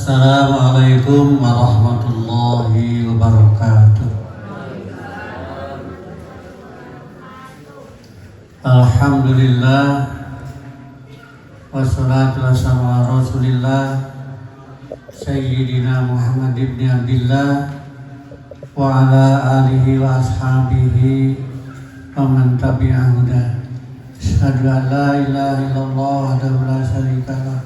Assalamualaikum warahmatullahi wabarakatuh. Alhamdulillah, wassalatu wassalamu ala Rasulillah Sayyidina Muhammad ibn Abdillah wa ala alihi wa ashabihi wa man tabi'ahu huda. Asyhadu an la ilaha illallah wahdahu la syarika lah.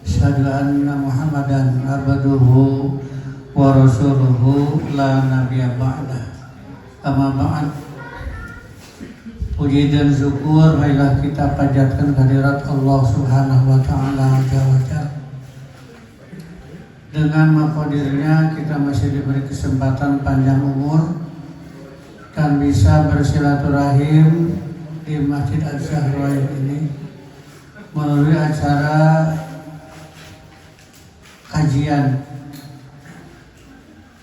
Asyhadu anna Muhammadan abduhu wa rasuluhu la nabiyya ba'dah. Amma ba'd. Puji dan syukur marilah kita panjatkan kehadirat Allah Subhanahu wa taala Jalla. Dengan maqdirnya kita masih diberi kesempatan panjang umur dan bisa bersilaturahim di Masjid Al-Syahrain ini melalui acara kajian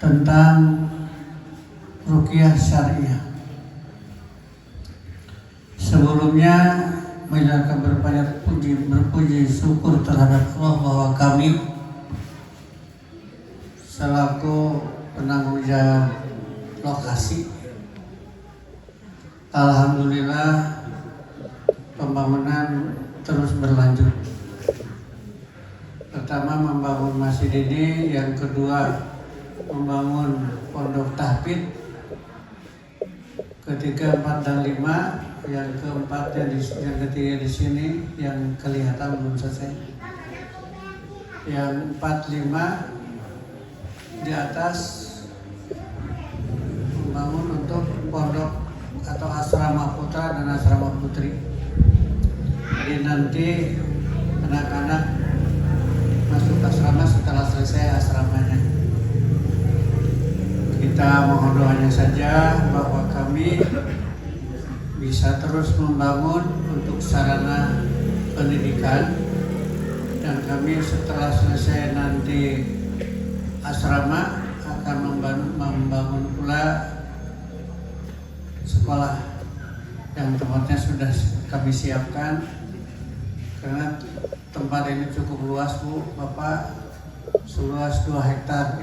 tentang ruqyah syariah. Sebelumnya mengucapkan berpuji syukur terhadap Allah bahwa kami selaku penanggung jawab lokasi, alhamdulillah pembangunan terus berlanjut. Pertama membangun masjid ini, yang kedua membangun pondok tahfidz, ketiga, 4 dan 5, yang keempat dan yang ketiga di sini yang kelihatan belum selesai. Yang 4, 5 di atas membangun untuk pondok atau asrama putra dan asrama putri. Jadi nanti anak-anak masuk asrama setelah selesai asramanya. Kita mohon doanya saja bahwa kami bisa terus membangun untuk sarana pendidikan, dan kami setelah selesai nanti asrama akan membangun pula sekolah yang tempatnya sudah kami siapkan, karena tempat ini cukup luas, Bu, Bapak, seluas 2 hektar.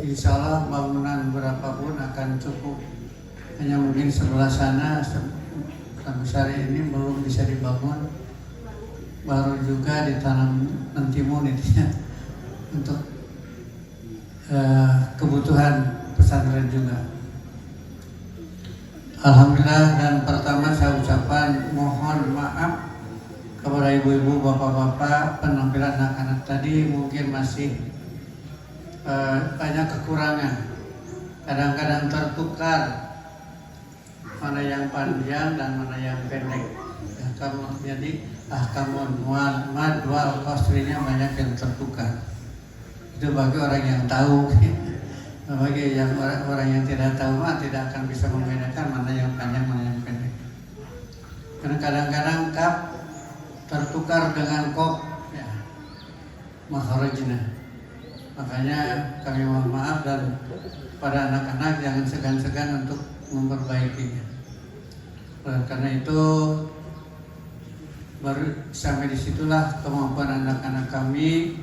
Insya Allah bangunan berapapun akan cukup. Hanya mungkin sebelah sana besar ini belum bisa dibangun, baru juga ditanam mentimun itu ya, untuk kebutuhan pesantren juga. Alhamdulillah, dan pertama saya ucapkan mohon maaf kepada ibu-ibu, bapak-bapak, penampilan anak-anak tadi mungkin masih banyak kekurangan, kadang-kadang tertukar mana yang panjang dan mana yang pendek. Jadi ahkamun mad wal qasrinya banyak yang tertukar. Itu bagi orang yang tahu. Bagi yang orang yang tidak tahu tidak akan bisa membedakan mana yang panjang mana yang pendek. Karena kadang-kadang kaf tertukar dengan kop, ya, makharajna. Makanya kami mohon maaf, dan pada anak-anak jangan segan-segan untuk memperbaikinya. Karena itu baru sampai disitulah kemampuan anak-anak kami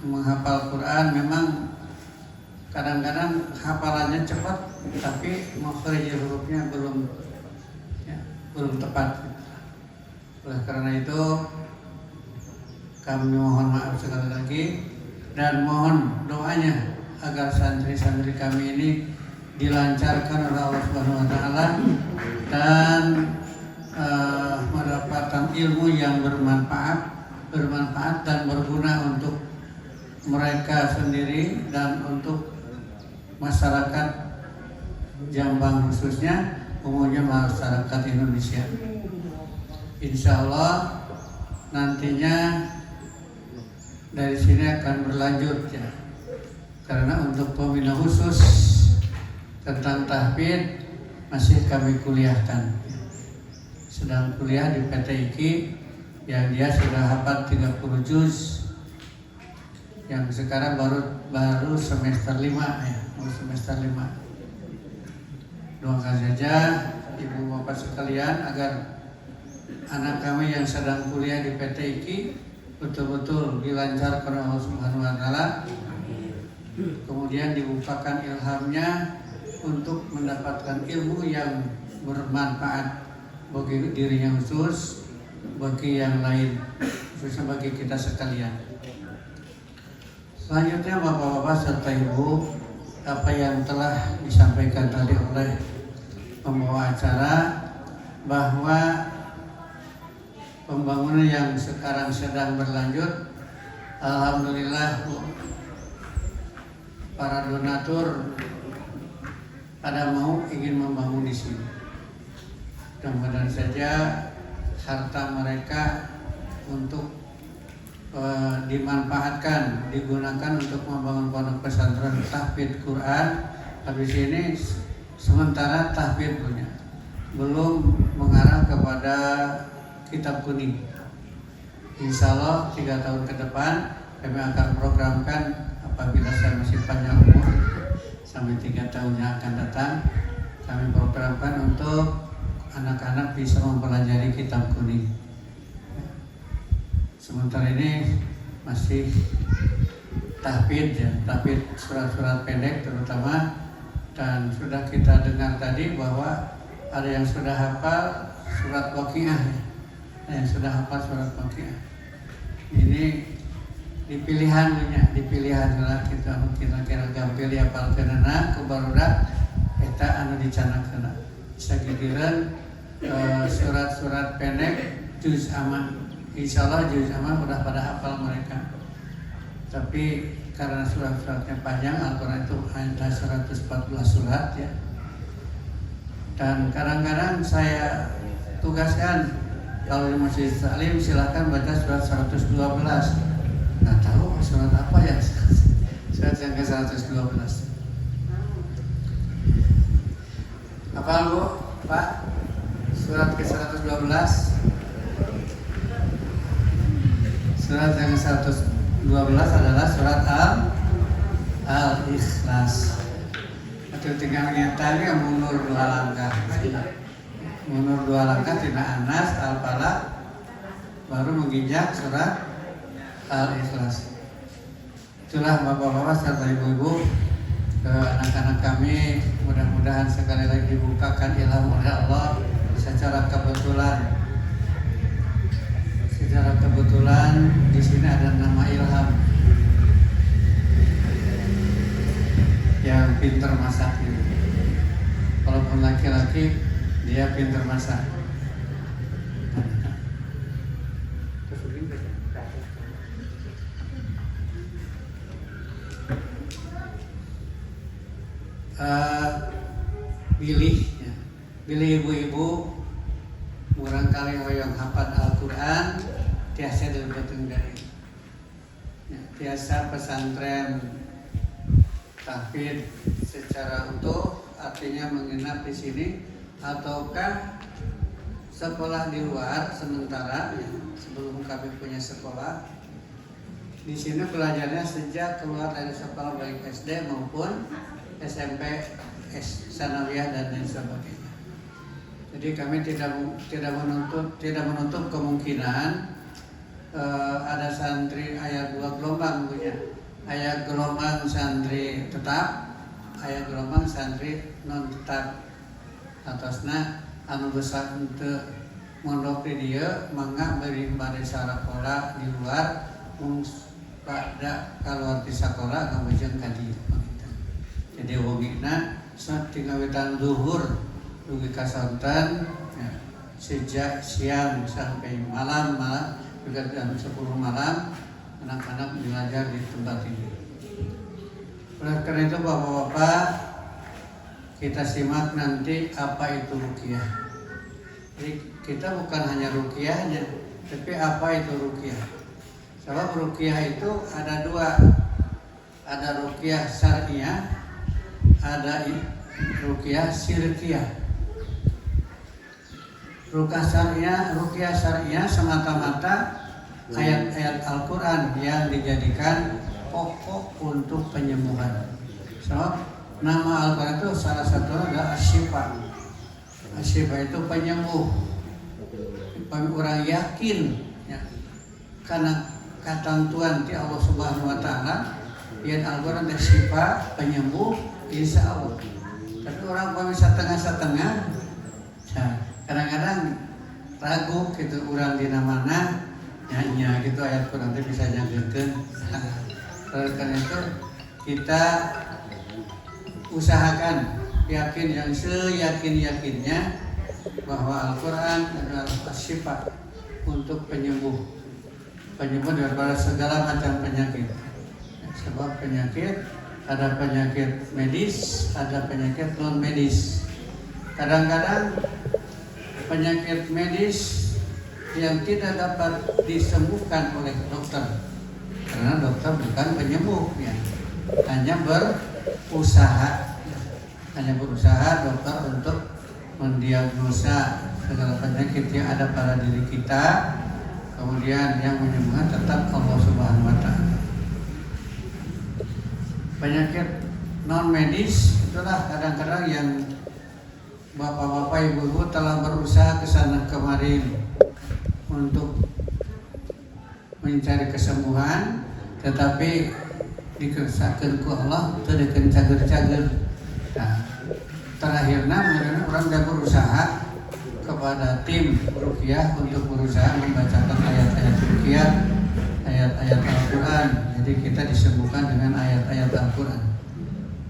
menghafal Quran. Memang kadang-kadang hafalannya cepat, tapi makhraj hurufnya belum tepat. Oleh karena itu kami mohon maaf sekali lagi, dan mohon doanya agar santri-santri kami ini dilancarkan oleh Allah Subhanahu wa taala dan mendapatkan ilmu yang bermanfaat dan berguna untuk mereka sendiri dan untuk masyarakat Jombang, khususnya umumnya masyarakat Indonesia. Insya Allah nantinya dari sini akan berlanjut, ya, karena untuk pembina khusus tentang tahfidz masih kami kuliahkan. Sedang kuliah di PT IKI yang dia sudah hafal 30 juz, yang sekarang baru semester 5, ya, semester 5. Doakan saja ibu bapak sekalian agar anak kami yang sedang kuliah di PT IKI betul-betul dilancarkan oleh Allah Subhanahu wa taala. Kemudian dibukakan ilhamnya untuk mendapatkan ilmu yang bermanfaat bagi dirinya khusus, bagi yang lain, khususnya bagi kita sekalian. Selanjutnya Bapak-bapak serta Ibu, apa yang telah disampaikan tadi oleh pembawa acara bahwa pembangunan yang sekarang sedang berlanjut, alhamdulillah para donatur pada mau ingin membangun di sini. Mudah-mudahan saja harta mereka untuk dimanfaatkan, digunakan untuk membangun pondok pesantren tahfidz Quran. Habis ini sementara tahfidz punya, belum mengarah kepada kitab kuning. Insya Allah 3 tahun ke depan kami akan programkan, apabila saya masih panjang umur sampai 3 tahun yang akan datang, kami programkan untuk anak-anak bisa mempelajari kitab kuning. Sementara ini masih tahfidz ya, tahfidz surat-surat pendek terutama, dan sudah kita dengar tadi bahwa ada yang sudah hafal surat Waqiah, yang sudah hafal surat Waqiah. Ini dipilihan lah kita kira-kira gampil hafal kenana kubarudak eta anu dicanakeun. Sagigireun surat-surat pendek juz amma, insyaallah juz amma udah pada hafal mereka. Tapi karena surat-suratnya panjang, Al-Quran itu hanya 114 surat ya. Dan kadang-kadang saya tugaskan kalau di Masjid Salim silakan baca surat 112. Nggak tahu surat apa ya, surat yang ke 112. Apa Bu? Pak? Surat ke 112. Surat yang ke 112 adalah surat Al-Ikhlas. Itu tinggal ngetanya mundur 2 langkah. Mundur 2 langkah tidak Anas, Al-Falaq, baru menginjak surat Al-Ikhlas. Itulah Bapak-bapak serta Ibu-ibu, anak-anak kami, mudah-mudahan sekali lagi dibukakan ilham oleh Allah secara kebetulan. Secara kebetulan di sini ada nama Ilham yang pintar masak gitu. Walaupun laki-laki, dia pintar masak. Pilih ibu-ibu barangkali hoyong hafal Al-Quran tiasa dilebeteng dari ya, tiasa pesantren tahfidz secara utuh, artinya menginap di sini, ataukah sekolah di luar sementara ya, sebelum kami punya sekolah di sini belajarnya sejak keluar dari sekolah baik SD maupun SMP, sanawiyah dan lain sebagainya. Jadi kami tidak menutup kemungkinan ada santri ayat 2 gelombang punya, ayat gelombang santri tetap, ayat gelombang santri non tetap. Atasna anu besar untuk mondok di dia mangga beri bade sarakola di luar pada kalau di sekolah ngabejeng ka dieu. Jadi wongina saat tinggawitan zuhur dugi kasonten ya, sejak siang sampai malam juga jam 10 malam anak-anak belajar di tempat ini. Oleh karena itu Bapak-bapak, kita simak nanti apa itu ruqyah. Jadi kita bukan hanya ruqyahnya, tapi apa itu ruqyah. Sebab ruqyah itu ada 2, ada ruqyah syar'iyah, ada ruqyah syirkiyah. Ruqyah syar'iyah semata-mata ayat-ayat Al-Quran yang dijadikan pokok untuk penyembuhan. So, nama Al-Quran itu salah satunya adalah Asy-Syifa. Asy-Syifa itu penyembuh. Orang yakin ya, karena katentuan ti Allah Subhanahu wa taala yen Al-Qur'an teh sifat penyembuh insya Allah. Tapi orang pun setengah-setengah, kadang-kadang ragu gitu urang dina mana nyanyi gitu ayat Quran itu bisa nyanggeurkeun. Oleh karena itu kita usahakan yakin yang seyakin-yakinnya bahwa Al-Quran adalah sifat untuk penyembuh daripada segala macam penyakit. Sebab penyakit ada penyakit medis, ada penyakit non medis. Kadang-kadang penyakit medis yang tidak dapat disembuhkan oleh dokter, karena dokter bukan penyembuh, ya. hanya berusaha dokter untuk mendiagnosa segala penyakit yang ada pada diri kita, kemudian yang menyembuhkan tetap Allah Subhanahu wa taala. Penyakit non medis itulah kadang-kadang yang bapak-bapak ibu-ibu telah berusaha kesana kemarin untuk mencari kesembuhan, tetapi dikersakeun ku Allah teu dikeun-cager-cager. Nah, terakhirna orang udah berusaha kepada tim ruqyah untuk berusaha membacakan ayat-ayat ruqyah, ayat-ayat Al-Quran. Jadi kita disembuhkan dengan ayat-ayat Al-Quran.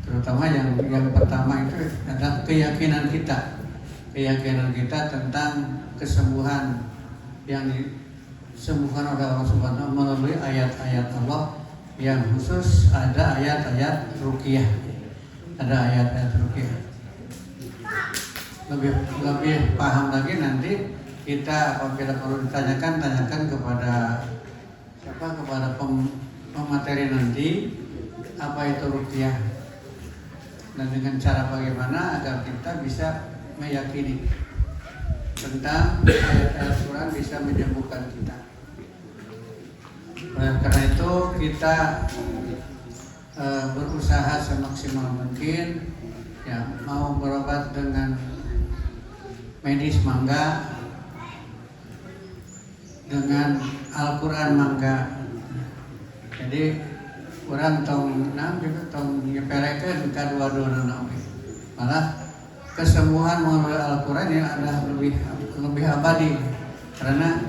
Terutama yang pertama itu adalah keyakinan kita tentang kesembuhan yang disembuhkan oleh Allah Subhanahu melalui ayat-ayat Allah, yang khusus ada ayat-ayat ruqyah. Ada ayat-ayat ruqyah. Lebih paham lagi nanti kita apabila perlu tanyakan kepada pemateri nanti apa itu ruqyah dan dengan cara bagaimana agar kita bisa meyakini tentang ayat-ayat Quran bisa menyembuhkan kita. Karena itu kita berusaha semaksimal mungkin, ya, mau berobat dengan medis mangga, dengan Al-Quran mangga. Jadi orang tong nyepelekeun ka dua-duana oge. Malah kesembuhan melalui Al-Quran yang adalah lebih abadi, karena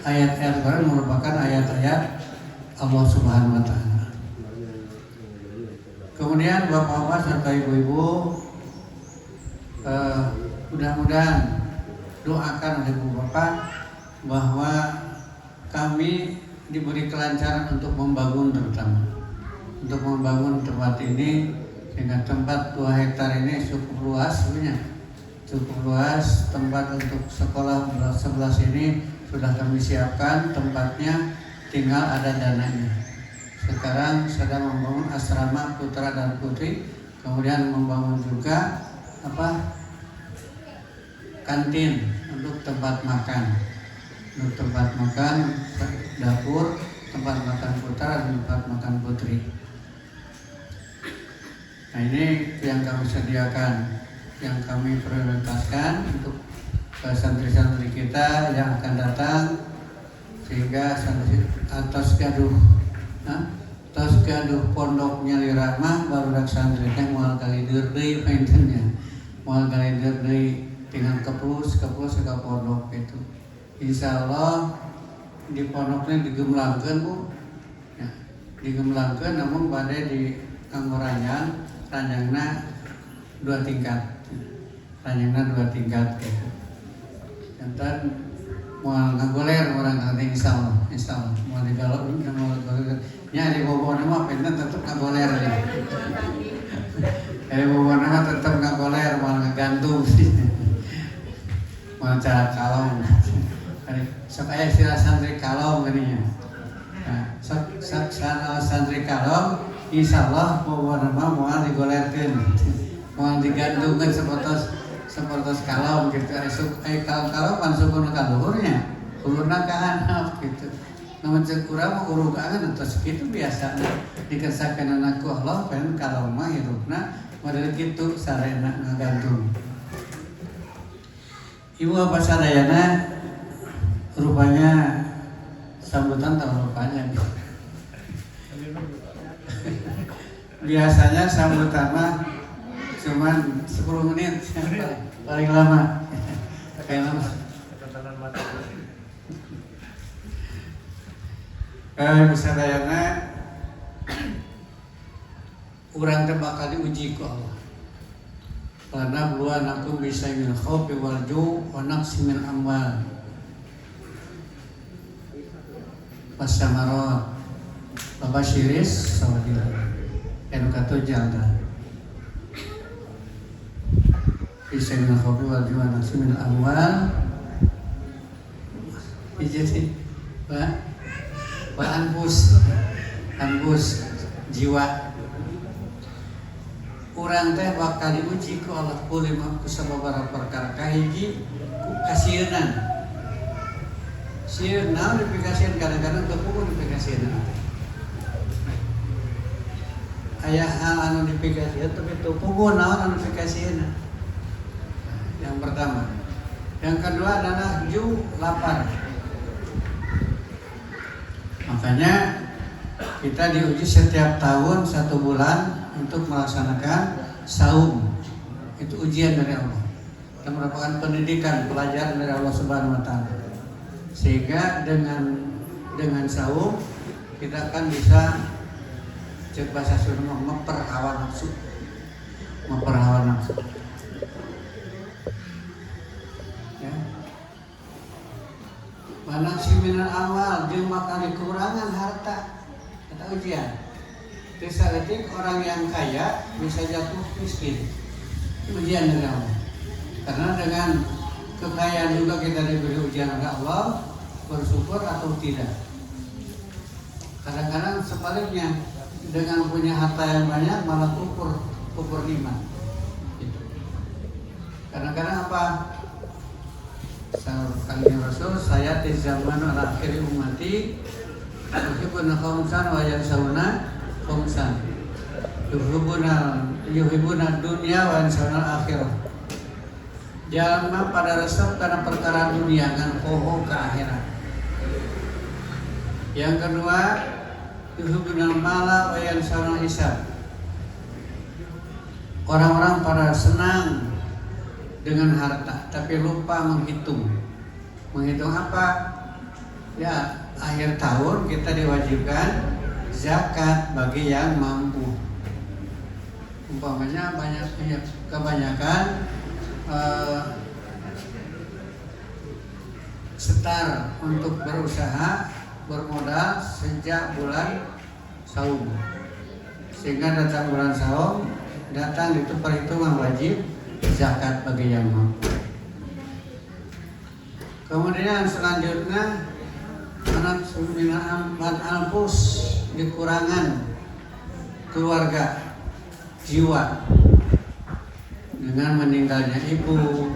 ayat-ayat Quran merupakan ayat-ayat Allah Subhanahu wa taala. Kemudian bapak-bapak serta ibu-ibu, mudah-mudahan doakan oleh ibu bapak bahwa kami diberi kelancaran untuk membangun, terutama untuk membangun tempat ini, sehingga tempat 2 hektar ini cukup luas tempat untuk sekolah sebelah sini sudah kami siapkan tempatnya, tinggal ada dananya. Sekarang sedang membangun asrama putra dan putri, kemudian membangun juga kantin untuk tempat makan, dapur, tempat makan putra dan tempat makan putri. Nah, ini yang kami sediakan, yang kami prioritaskan untuk santri-santri kita yang akan datang, sehingga santri atas gaduh pondok Nyali Rahmah barudak santri teh moal kalidir deui paintennya, moal kalidir deui dengan kepus ka pondok itu. Insyaallah di pondoknya digemblangkeun Bu. Ya, digemblangkeun namun bade di kanggo ranjangna 2 tingkat. Ranjangna 2 tingkat gitu. Jantan moal ngagoler orang nanti insyaallah moal digalok nya di bobona mah penten tetep ngagoler ya. Bobona mah tetep ngagoler moal ngagantung sih. Moal cara kalong. Sok aya istilah santri kalong geuning nya. Nah, sok santri kalong insyaallah bobona mah moal digolerkeun. Moal digantungkeun sepertos kalong gitu. Kalong pan sukuna ka luhurnya, ulurna ka handap gitu. Namun cek urang mah urugangan atas kitu biasa dikersakeun anak ku Allah pen kalong mah hirupna model kitu sarena ngagantung. Ibu apa sadayana rupanya sambutan terlalu panjang. biasanya sambutan mah cuman 10 menit paling lama. Kayak lama. Bisa bayangna urang teh bakal diuji ku Allah. Karena bluan aku bisa min khaufi wal ju' wa naqsi min amwal. Pasamarat babasyiris sawadillah. Enu katujuh dah. Bisa min khaufi wal ju' wa naqsi min amwal. Ijati, Pak anbus jiwa. Urang teh bakal diuji ku Allah kulima ku sababaraha perkara kahiji ku kasieun. Sieun naon dipikasieun kadang-kadang teu puguh dipikasieun. Aya hal anu dipikasieun tapi teu puguh naon anu dipikasieun. Yang pertama. Yang kedua adalah lapar. Makanya kita diuji setiap tahun 1 bulan untuk melaksanakan saum. Itu ujian dari Allah. Kita mendapatkan pendidikan, pelajaran dari Allah Subhanahu wa taala. Sehingga dengan saum kita akan bisa cek bahasa Sunda memperhawa nafsu. Ya. Mana si minal amal jeung makan kekurangan harta. Kita ujian. Saeutik orang yang kaya bisa jatuh miskin. Ujian dari Allah. Karena dengan kekayaan juga kita diberi ujian oleh Allah, bersyukur atau tidak. Kadang-kadang sebaliknya, dengan punya harta yang banyak malah kufur nikmat. Gitu. Kadang-kadang apa? Kalian Rasul, saya di zaman akhir ummati, yuhibbuna khamsan wa yansawna khamsan. Yuhibbuna dunya wa yansawna akhirah. Jalma pada resep karena perkara dunia kan poho ke akhirat. Yang kedua, yuhibbuna mala wa yansawna hisab. Orang-orang pada senang dengan harta tapi lupa menghitung. Menghitung apa? Ya, akhir tahun kita diwajibkan zakat bagi yang mampu. Umpamanya kebanyakan setar untuk berusaha bermodal sejak bulan Saum. Sehingga datang bulan Saum, datang itu perhitungan wajib zakat bagi yang mampu. Kemudian selanjutnya anak minat alpus kekurangan keluarga jiwa dengan meninggalnya ibu,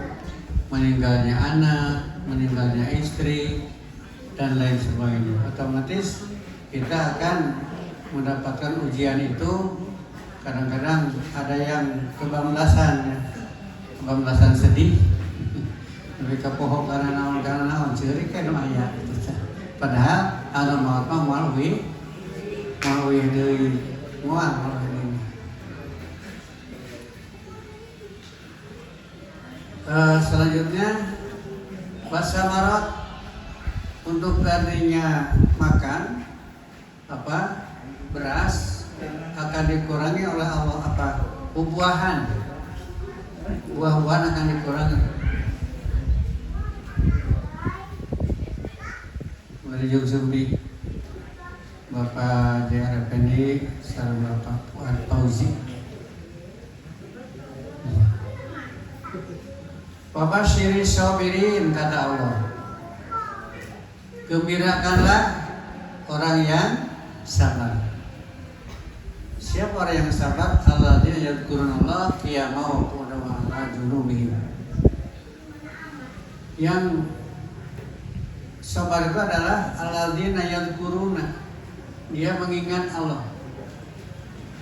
meninggalnya anak, meninggalnya istri dan lain sebagainya. Otomatis kita akan mendapatkan ujian itu. Kadang-kadang ada yang kebablasan sedih, lebih kepohok karena naon ciri kan aya. Padahal ada maut mah moal deui selanjutnya basamarat untuk tadinya makan beras akan dikurangi oleh Allah buah-buahan akan dikurangi. Menuju Sumbi Bapak JRPD sareng Bapak Fuad Fauzi. Bapak syiri sabirin kata Allah. Gembirakanlah orang yang sabar. Siapa orang yang sabar? Alladzina yadhkurunallah qiyaman wa qu'udan wa 'ala junubihim. Yang sabar itu adalah alladzina yadhkuruna. Dia mengingat Allah.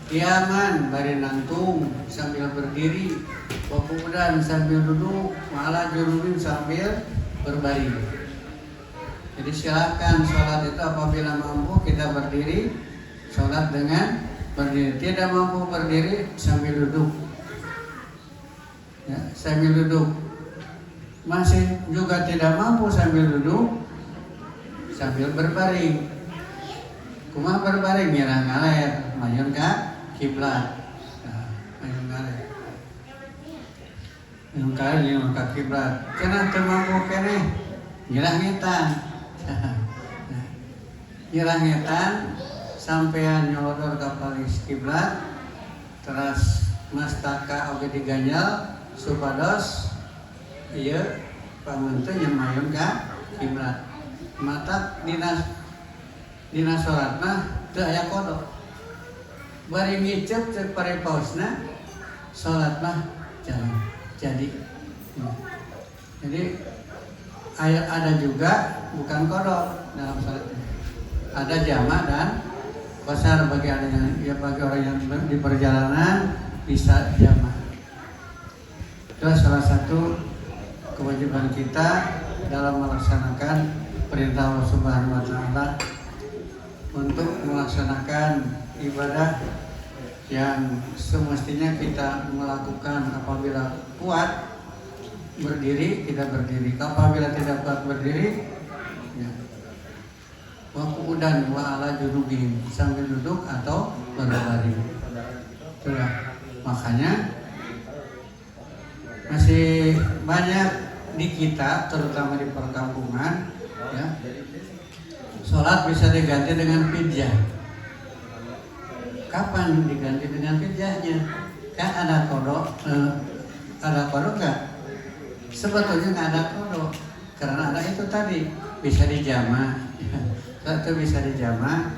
Qiyaman bari nangtung sambil berdiri, wa qu'udan sambil duduk, wa 'ala junubihim sambil berbaring. Jadi silakan sholat itu apabila mampu kita berdiri, sholat dengan berdiri. Tidak mampu berdiri sambil duduk. Ya, sambil duduk. Masih juga tidak mampu sambil duduk, sambil berbaring. Kumaha berbaring mirah ngaler, mayun ka kiblat. Mayun ngaler. Mayun ngaler mayun ka kiblat. Cenah teu mampu keneh, mirah ngetan. Mirah ngetan sampean nyolodor ka palis kiblat, terus mastaka oge diganjal supados ieu pamunten nyemayun ka kiblat. Mata dina salat mah teu aya kodok. Bari ngicep cek parepausna salat mah jalan. Jadi ada juga bukan kodok dalam salat. Ada jamak dan qasar bagi orang yang di perjalanan bisa jamak. Itu salah satu kewajiban kita dalam melaksanakan perintah Allah Subhanahu wa taala untuk melaksanakan ibadah yang semestinya kita melakukan apabila kuat berdiri, kita berdiri. Apabila tidak kuat berdiri, ya. Wa qu'udan wa ala junubihim, sambil duduk atau berbaring. Itulah makanya masih banyak di kita, terutama di perkampungan, ya, sholat bisa diganti dengan pijah. Kapan diganti dengan pijahnya? Kan ada kodok, ada kodok nggak? Sebetulnya nggak ada kodok, karena ada itu tadi bisa dijama. Itu bisa dijama.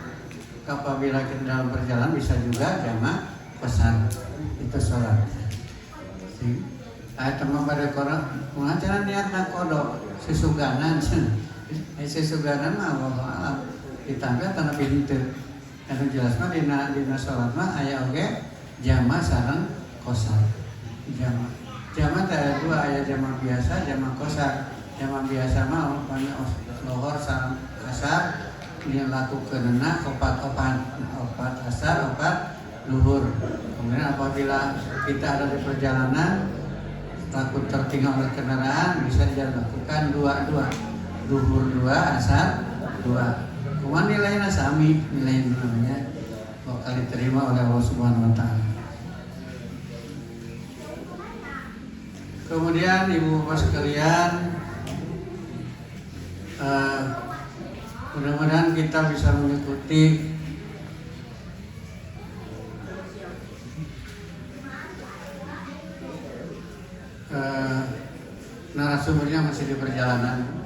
Apabila kita dalam perjalanan bisa juga jama pesan. Itu sholat. Teman pada korang mengajaran niatna kodok sesuganan. Sesuganan mah Allah alam ditambah tanah pintu. Anu jelas mah dina sholat mah aya oge jama sareng qasar. Jama teh aya dua, aya jama biasa, jama qasar. Jama biasa mah upami lohor sareng qasar dilakukeunna opat asar, opat luhur. Kemudian apabila kita ada di perjalanan takut tertinggal oleh kendaraan, bisa dilakukan dua. Duhur 2, asar 2. Kumaha nilainya sami, nilai namanya bakal diterima oleh Allah Subhanahu wa taala. Kemudian Ibu Bapak sekalian, mudah-mudahan kita bisa mengikuti narasumbernya masih di perjalanan.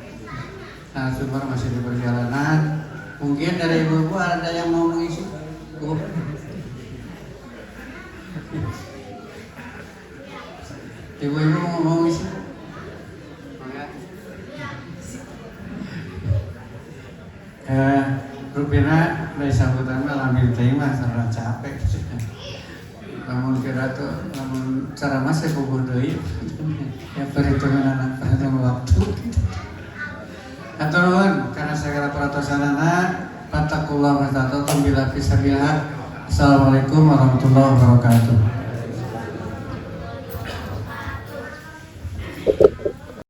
Narasumber masih di perjalanan. Mungkin dari ibu-ibu ada yang mau mengisi? Ibu-ibu mau mengisi? Rupina dari sambutan lamin teh mah sareng capek. Namun kira tuh namun cara masih kubu deui. Ya perhitungan waktu. Aturun karena segala peratosanana fattaqullaha mastata'tum bila fisabilillah. Assalamualaikum warahmatullahi wabarakatuh.